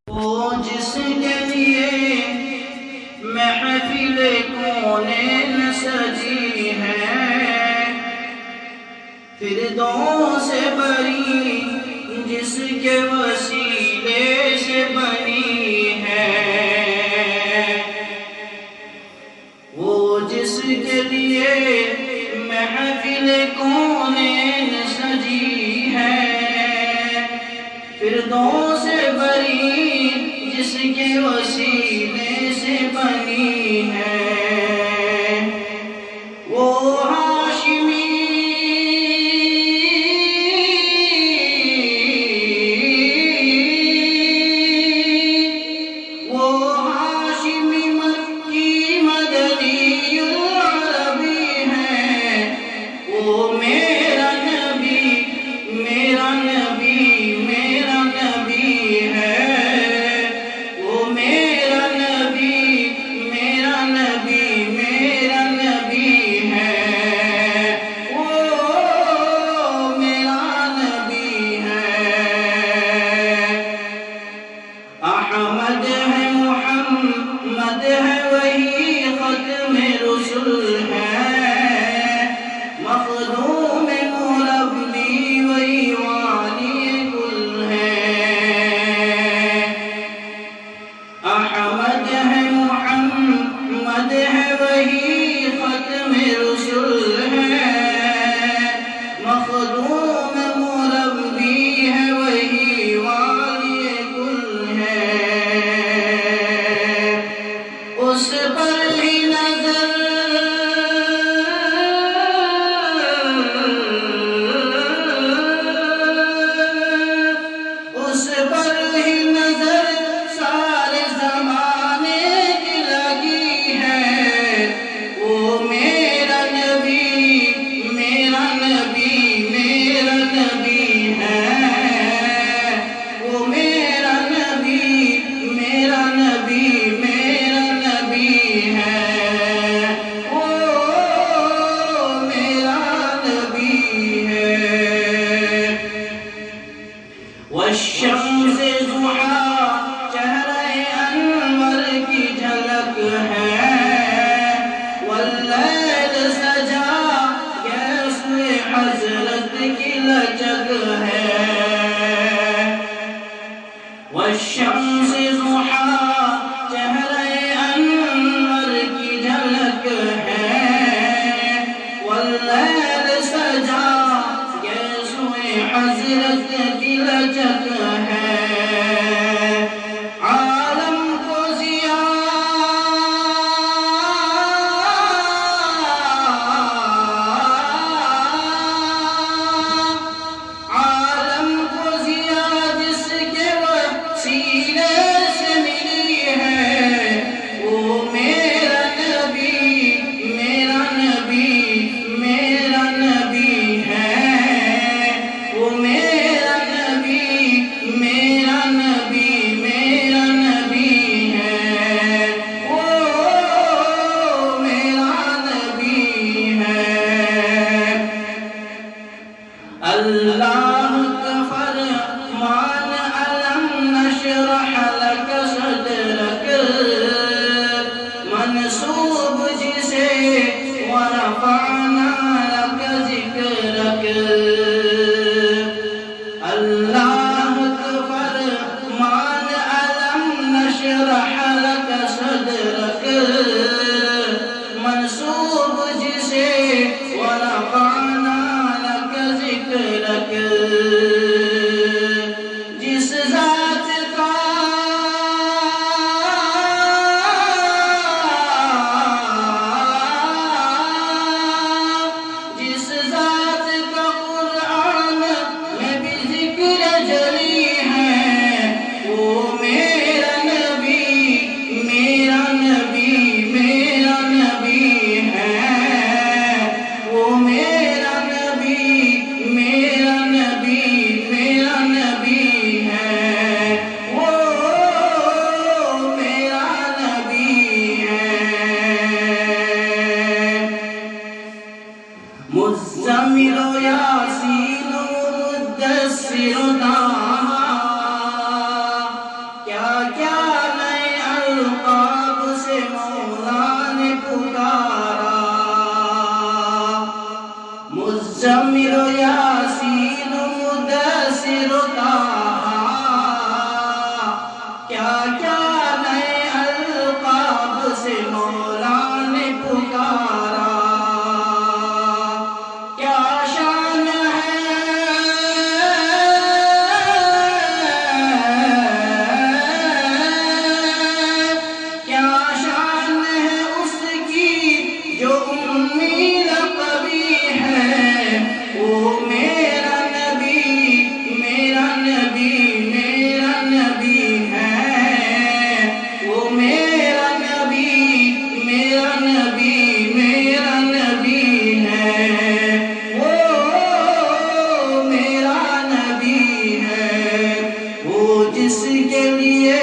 وہ جس کے لیے محفل کونین سجی ہے، فردوس بری جس کے وسیلے سے بنی ہے، وہ جس کے لیے محفل کونین سجی ہے، فردوس بری جس کے وسیلے سے بنی ہے، وہ ہاشمی مکی مدنی عربی ہے، وہ میرا نبی میرا نبی میرا نبی ہے، وہ میرا نبی میرا نبی میرا نبی ہے، وہ میرا نبی ہے، احمد ہے محمد ہے وہی ختم رسل ہے، مخدوم مربی وہی والی کل ہے، احمد ہے محمد ہے وہی ختم رسل ہے، مخدوم مربی ہے وہی والی کل ہے، اس پر ہی نظر اس پر ہی نظر سارے زمانے کی لگی ہے، وہ میرا نبی میرا نبی میرا نبی ہے، وہ میرا نبی میرا نبی میرا نبی ہے، وہ میرا نبی ہے، والشمس ضحا چہرہ انور کی جھلک ہے، واللیل سجا گیسوئے حضرت کی لچک ہے، والشمس ضحا چہرہ انور کی جھلک ہے، واللیل سجا گیسوئے حضرت کی لچک ہے، عالم کو ضیاء عالم کو ضیاء جس کے وسیلے سے ملی ہے، وہ میرا نبی میرا نبی میرا نبی ہے، وہ میرا نبی میرا نبی میرا نبی ہے، وہ میرا نبی ہے، اللہ کا فرمان علم نشرح لک صدرک، منسوب جسے ورفعنا لک ذکرک، اللہ کا فرمان علم نشرح لک صدرک، منسوب جسے ورفعنا لک ذکرک، جس ذات کا کیا نئے القاب سے مولا نے پکارا، مزمل و یاسین و مدثر و طٰہٰ، کیا کیا نئے القاب سے مولا نے پکارا، کیا شان ہے، کیا شان ہے اس کی جو امی لقبی ہے، وہ میرا نبی میرا نبی میرا نبی ہے، وہ میرا نبی میرا نبی میرا نبی ہے، وہ میرا نبی ہے، وہ جس کے لیے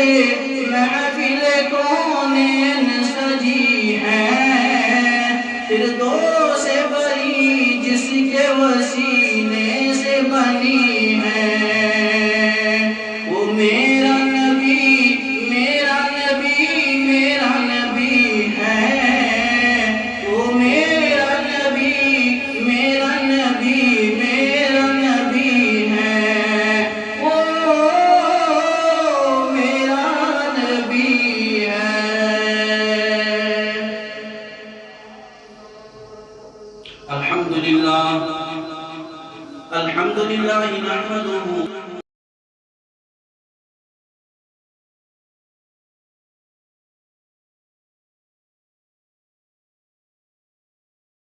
محفل کونین سجی ہے، فردوس بری جس کے وسیلے سے بنی ہے، وہ میرا نبی میرا نبی میرا نبی ہے، وہ میرا نبی میرا نبی میرا نبی ہے، وہ میرا نبی ہے۔ الحمدللہ نحمدہ